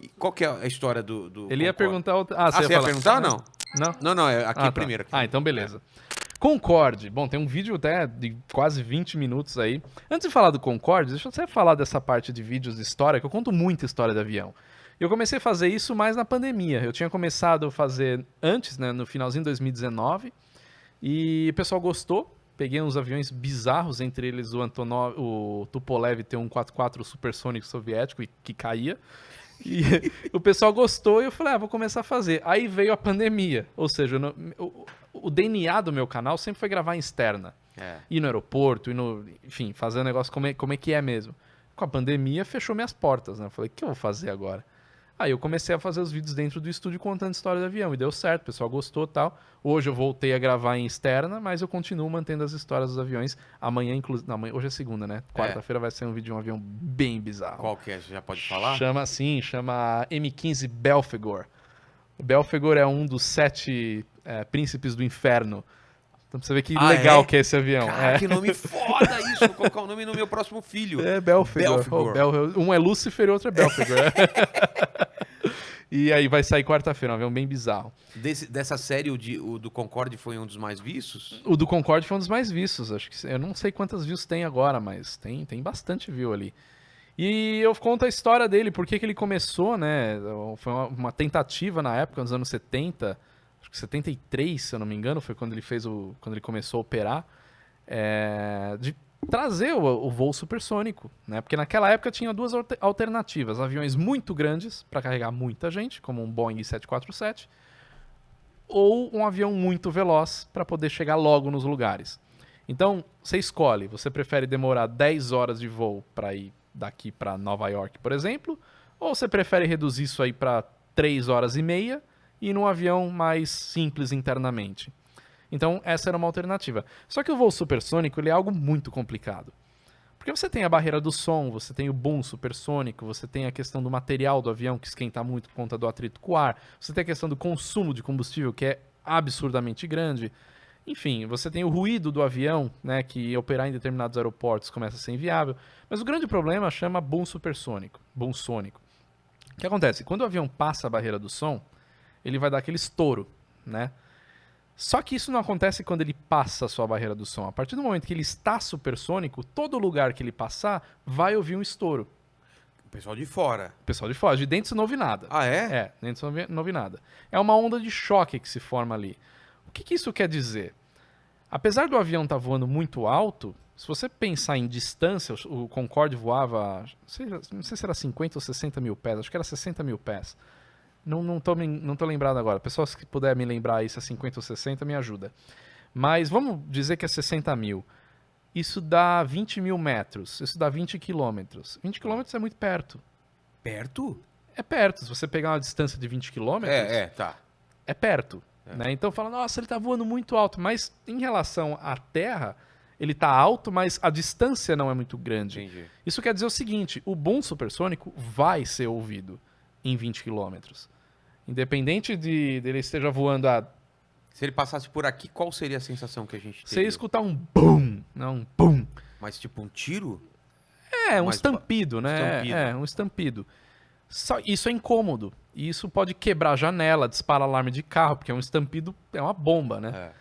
E qual que é a história do Ele ia Concorde? perguntar... Você ia perguntar ou não? Não? Não, é aqui Tá. primeiro. Aqui. Então beleza. Concorde. Bom, tem um vídeo até de quase 20 minutos aí. Antes de falar do Concorde, deixa eu só falar dessa parte de vídeos de história, que eu conto muita história de avião. Eu comecei a fazer isso mais na pandemia. Eu tinha começado a fazer antes, né, no finalzinho de 2019, e o pessoal gostou. Peguei uns aviões bizarros, entre eles o Tupolev T-144 supersônico soviético, que caía. E o pessoal gostou e eu falei, vou começar a fazer. Aí veio a pandemia, ou seja, o DNA do meu canal sempre foi gravar em externa. Ir no aeroporto, enfim, fazer um negócio como é que é mesmo. Com a pandemia, fechou minhas portas, né? Eu falei, o que eu vou fazer agora? Aí eu comecei a fazer os vídeos dentro do estúdio contando história do avião, e deu certo, o pessoal gostou e tal. Hoje eu voltei a gravar em externa, mas eu continuo mantendo as histórias dos aviões. Amanhã, inclusive... Não, hoje é segunda, né? Quarta-feira vai ser um vídeo de um avião bem bizarro. Qual que é? Você já pode falar? Chama M15 Belphegor. O Belphegor é um dos 7 príncipes do inferno. Então pra você ver que legal que é esse avião. Cara, que nome foda isso! Vou colocar o nome no meu próximo filho. Belphegor. Um é Lúcifer e outro é Belphegor. E aí vai sair quarta-feira, um avião bem bizarro. Dessa série, o do Concorde foi um dos mais vistos? O do Concorde foi um dos mais vistos. Acho que eu não sei quantas views tem agora, mas tem bastante view ali. E eu conto a história dele, por que ele começou, né? Foi uma tentativa na época, nos anos 70, acho que 73, se eu não me engano, foi quando ele começou a operar, de trazer o voo supersônico, né? Porque naquela época tinha duas alternativas: aviões muito grandes para carregar muita gente, como um Boeing 747, ou um avião muito veloz para poder chegar logo nos lugares. Então, você escolhe, você prefere demorar 10 horas de voo para ir daqui para Nova York, por exemplo, ou você prefere reduzir isso aí para 3 horas e meia e ir num avião mais simples internamente? Então, essa era uma alternativa. Só que o voo supersônico ele é algo muito complicado. Porque você tem a barreira do som, você tem o boom supersônico, você tem a questão do material do avião que esquenta muito por conta do atrito com o ar, você tem a questão do consumo de combustível que é absurdamente grande. Enfim, você tem o ruído do avião, né, que operar em determinados aeroportos começa a ser inviável. Mas o grande problema chama boom supersônico, boom sônico. O que acontece? Quando o avião passa a barreira do som, ele vai dar aquele estouro, né? Só que isso não acontece quando ele passa a sua barreira do som. A partir do momento que ele está supersônico, todo lugar que ele passar vai ouvir um estouro. O pessoal de fora. O pessoal de fora. De dentro você não ouve nada. Ah, é? Dentro você não ouve nada. É uma onda de choque que se forma ali. O que isso quer dizer? Apesar do avião estar voando muito alto, se você pensar em distância, o Concorde voava, não sei se era 50 ou 60 mil pés, acho que era 60 mil pés. Não tô lembrado agora. Pessoal, se puder me lembrar aí se é 50 ou 60, me ajuda. Mas vamos dizer que é 60 mil. Isso dá 20 mil metros. Isso dá 20 quilômetros. 20 quilômetros é muito perto. Perto? É perto. Se você pegar uma distância de 20 quilômetros... Tá. É perto. Né? Então fala, nossa, ele tá voando muito alto. Mas em relação à Terra, ele tá alto, mas a distância não é muito grande. Entendi. Isso quer dizer o seguinte, o boom supersônico vai ser ouvido em 20 quilômetros. Independente dele esteja voando a... Se ele passasse por aqui, qual seria a sensação que a gente Você teria? ia escutar um boom, não um boom. Mas tipo um tiro? Um estampido, né? Estampido. Um estampido. Isso é incômodo. E isso pode quebrar a janela, disparar alarme de carro, porque um estampido é uma bomba, né?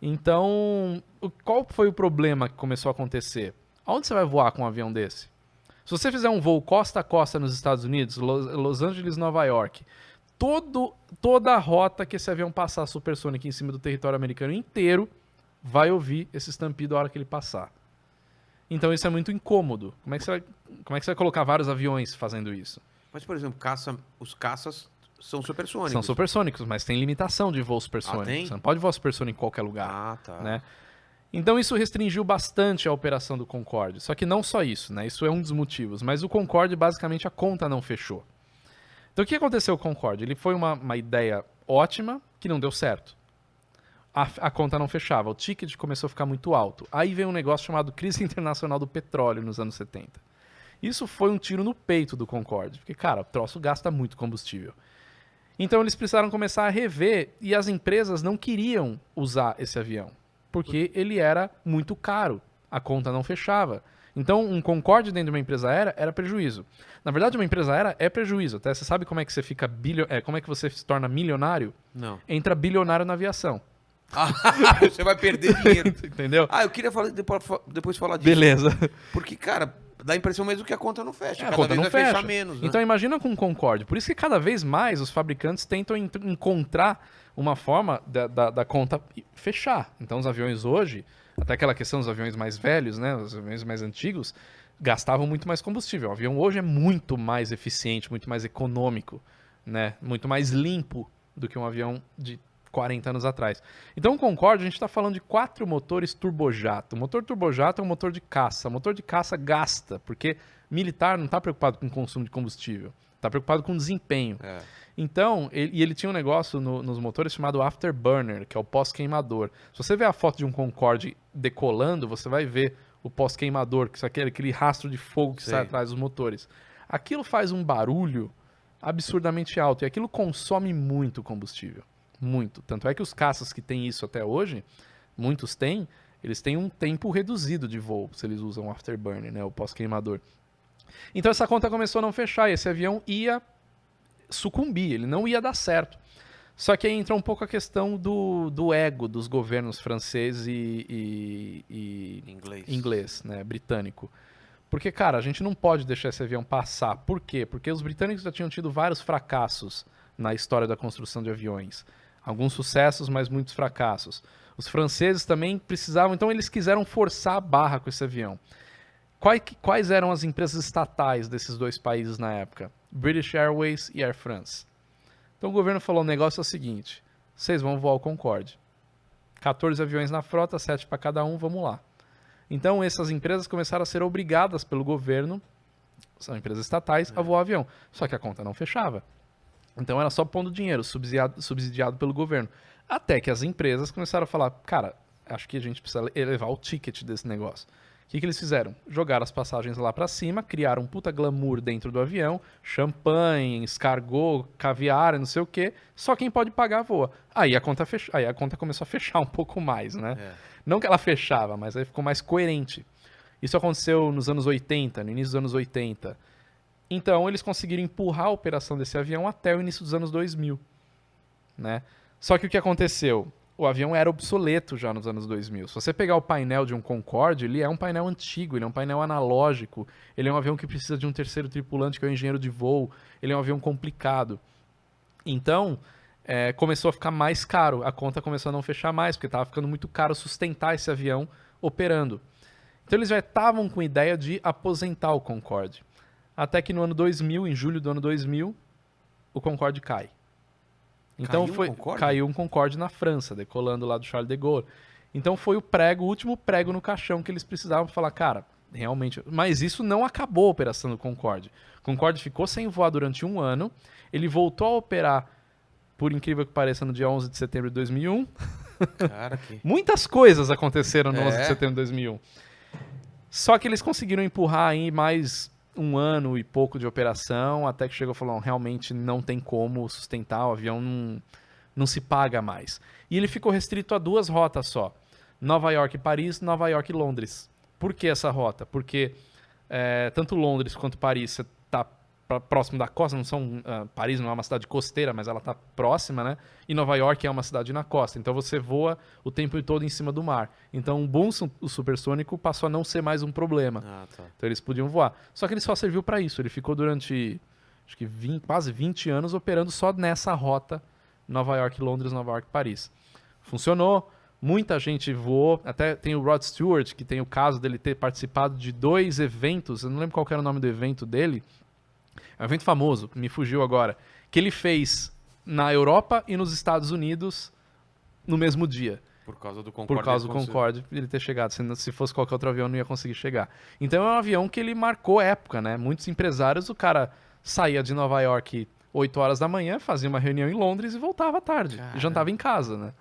Então, qual foi o problema que começou a acontecer? Aonde você vai voar com um avião desse? Se você fizer um voo costa a costa nos Estados Unidos, Los Angeles, Nova York, toda a rota que esse avião passar supersônico em cima do território americano inteiro vai ouvir esse estampido a hora que ele passar. Então isso é muito incômodo. Como é que você vai colocar vários aviões fazendo isso? Mas, por exemplo, os caças são supersônicos. São supersônicos, mas tem limitação de voo supersônico. Tem? Você não pode voar supersônico em qualquer lugar. Ah, tá. Né? Então isso restringiu bastante a operação do Concorde. Só que não só isso, né? Isso é um dos motivos. Mas o Concorde, basicamente, a conta não fechou. Então o que aconteceu com o Concorde? Ele foi uma ideia ótima que não deu certo. A conta não fechava, o ticket começou a ficar muito alto. Aí veio um negócio chamado crise internacional do petróleo nos anos 70. Isso foi um tiro no peito do Concorde, porque, cara, o troço gasta muito combustível. Então eles precisaram começar a rever e as empresas não queriam usar esse avião, porque ele era muito caro, a conta não fechava. Então, um Concorde dentro de uma empresa aérea era prejuízo. Na verdade, uma empresa aérea é prejuízo. Até você sabe como é que você fica como é que você se torna milionário? Não. Entra bilionário na aviação. Você vai perder dinheiro. Entendeu? Eu queria depois falar disso. Beleza. Porque, cara, dá a impressão mesmo que a conta não fecha. A Cada conta vez não vai fecha. fechar menos, né? Então imagina com o Concorde. Por isso que cada vez mais os fabricantes tentam encontrar uma forma da conta fechar. Então os aviões hoje, até aquela questão dos aviões mais velhos, né, os aviões mais antigos, gastavam muito mais combustível. O avião hoje é muito mais eficiente, muito mais econômico, né, muito mais limpo do que um avião de 40 anos atrás. Então o Concorde, a gente está falando de 4 motores turbojato. O motor turbojato é um motor de caça. O motor de caça gasta, porque militar não está preocupado com o consumo de combustível, está preocupado com desempenho. Então, ele tinha um negócio nos motores chamado afterburner, que é o pós-queimador. Se você ver a foto de um Concorde decolando, você vai ver o pós-queimador, que é aquele rastro de fogo que sai atrás dos motores. Aquilo faz um barulho absurdamente alto e aquilo consome muito combustível. Muito. Tanto é que os caças que têm isso até hoje, muitos têm, eles têm um tempo reduzido de voo, se eles usam o afterburner, né, o pós-queimador. Então essa conta começou a não fechar e esse avião ia sucumbir, ele não ia dar certo. Só que aí entra um pouco a questão do ego dos governos francês e inglês, né, britânico. Porque, cara, a gente não pode deixar esse avião passar. Por quê? Porque os britânicos já tinham tido vários fracassos na história da construção de aviões. Alguns sucessos, mas muitos fracassos. Os franceses também precisavam, então eles quiseram forçar a barra com esse avião. Quais eram as empresas estatais desses dois países na época? British Airways e Air France. Então o governo falou, o negócio é o seguinte, vocês vão voar o Concorde. 14 aviões na frota, 7 para cada um, vamos lá. Então essas empresas começaram a ser obrigadas pelo governo, são empresas estatais, a voar avião. Só que a conta não fechava. Então era só pondo dinheiro, subsidiado pelo governo. Até que as empresas começaram a falar, cara, acho que a gente precisa elevar o ticket desse negócio. O que eles fizeram? Jogaram as passagens lá pra cima, criaram um puta glamour dentro do avião, champanhe, escargot, caviar, não sei o quê. Só quem pode pagar voa. Aí a conta começou a fechar um pouco mais, né? Não que ela fechava, mas aí ficou mais coerente. Isso aconteceu nos anos 80, no início dos anos 80. Então, eles conseguiram empurrar a operação desse avião até o início dos anos 2000. Né? Só que o que aconteceu? O avião era obsoleto já nos anos 2000. Se você pegar o painel de um Concorde, ele é um painel antigo, ele é um painel analógico, ele é um avião que precisa de um terceiro tripulante, que é o engenheiro de voo, ele é um avião complicado. Então, começou a ficar mais caro, a conta começou a não fechar mais, porque estava ficando muito caro sustentar esse avião operando. Então, eles já estavam com a ideia de aposentar o Concorde. Até que no ano 2000, em julho do ano 2000, o Concorde cai. Então caiu um Concorde na França, decolando lá do Charles de Gaulle. Então foi o último prego no caixão que eles precisavam falar, cara, realmente... Mas isso não acabou a operação do Concorde. O Concorde ficou sem voar durante 1 ano, ele voltou a operar, por incrível que pareça, no dia 11 de setembro de 2001. Cara, Muitas coisas aconteceram no 11 de setembro de 2001. Só que eles conseguiram empurrar aí mais 1 ano e pouco de operação, até que chegou e falou, realmente não tem como sustentar, o avião não se paga mais. E ele ficou restrito a 2 rotas só, Nova York e Paris, Nova York e Londres. Por que essa rota? Porque tanto Londres quanto Paris você está próximo da costa, Paris não é uma cidade costeira, mas ela está próxima, né? E Nova York é uma cidade na costa, então você voa o tempo todo em cima do mar. Então o supersônico passou a não ser mais um problema. Então eles podiam voar. Só que ele só serviu para isso, ele ficou durante acho que quase 20 anos operando só nessa rota Nova York, Londres, Nova York, Paris. Funcionou, muita gente voou, até tem o Rod Stewart, que tem o caso dele ter participado de 2 eventos, eu não lembro qual era o nome do evento dele, é um evento famoso, me fugiu agora, que ele fez na Europa e nos Estados Unidos no mesmo dia. Por causa do Concorde. Por causa do Concorde, ele ter chegado. Se fosse qualquer outro avião, não ia conseguir chegar. Então é um avião que ele marcou época, né? Muitos empresários, o cara saía de Nova York 8 horas da manhã, fazia uma reunião em Londres e voltava à tarde. E jantava em casa, né?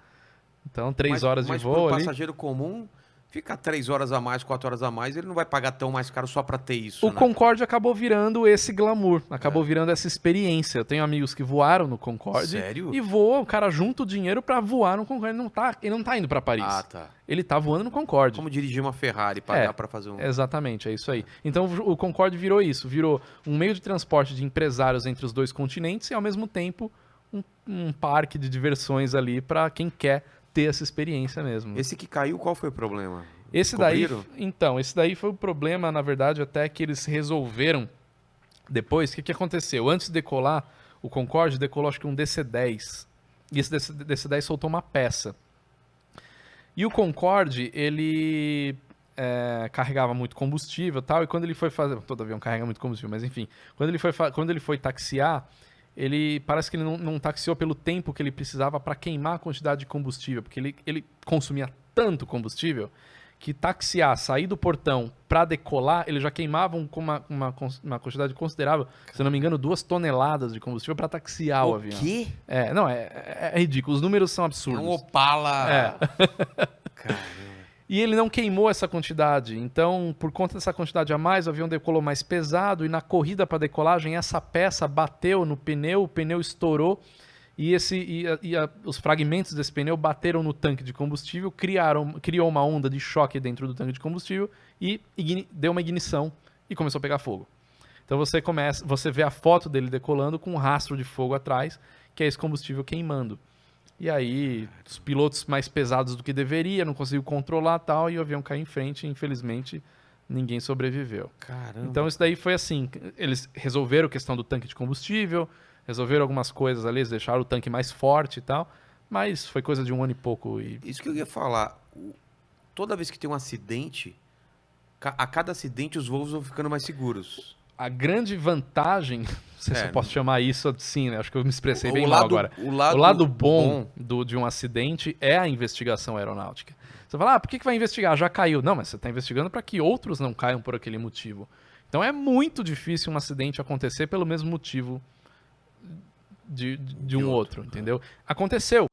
Então 3 horas de voo mas ali. passageiro comum Fica 3 horas a mais, 4 horas a mais, ele não vai pagar tão mais caro só pra ter isso, O né? Concorde acabou virando esse glamour, acabou virando essa experiência. Eu tenho amigos que voaram no Concorde. Sério? E voa, o cara junta o dinheiro pra voar no Concorde. Ele não tá indo pra Paris. Ah, tá. Ele tá voando no Concorde. Como dirigir uma Ferrari, pagar pra fazer um... Exatamente, é isso aí. Então o Concorde virou isso, virou um meio de transporte de empresários entre os dois continentes e ao mesmo tempo um parque de diversões ali pra quem quer ter essa experiência mesmo. Esse que caiu, qual foi o problema? Esse daí, Cobriram? então, esse daí foi o problema, na verdade, até que eles resolveram depois. O que aconteceu? Antes de decolar, o Concorde decolou acho que um DC-10. E esse DC-10 soltou uma peça. E o Concorde, ele carregava muito combustível e tal, e quando ele foi fazer... Todo avião carrega muito combustível, mas enfim. Quando ele foi taxiar, parece que ele não taxiou pelo tempo que ele precisava para queimar a quantidade de combustível, porque ele consumia tanto combustível que taxiar, sair do portão para decolar, ele já queimava com uma quantidade considerável, se eu não me engano, 2 toneladas de combustível para taxiar o avião. O quê? Não, é ridículo, os números são É absurdos. um Opala... Caramba. E ele não queimou essa quantidade, então, por conta dessa quantidade a mais, o avião decolou mais pesado e na corrida para decolagem, essa peça bateu no pneu, o pneu estourou e os fragmentos desse pneu bateram no tanque de combustível, criou uma onda de choque dentro do tanque de combustível e deu uma ignição e começou a pegar fogo. Então você vê a foto dele decolando com um rastro de fogo atrás, que é esse combustível queimando. E aí, os pilotos mais pesados do que deveria, não conseguiu controlar tal, e o avião caiu em frente e, infelizmente, ninguém sobreviveu. Caramba. Então, isso daí foi assim, eles resolveram a questão do tanque de combustível, resolveram algumas coisas ali, eles deixaram o tanque mais forte e tal, mas foi coisa de 1 ano e pouco. Isso que eu ia falar, toda vez que tem um acidente, a cada acidente os voos vão ficando mais seguros. A grande vantagem, não sei se eu posso chamar isso assim, né? Acho que eu me expressei bem mal agora. O lado bom de um acidente é a investigação aeronáutica. Você fala, por que vai investigar? Já caiu. Não, mas você está investigando para que outros não caiam por aquele motivo. Então é muito difícil um acidente acontecer pelo mesmo motivo de um outro, entendeu? Aconteceu.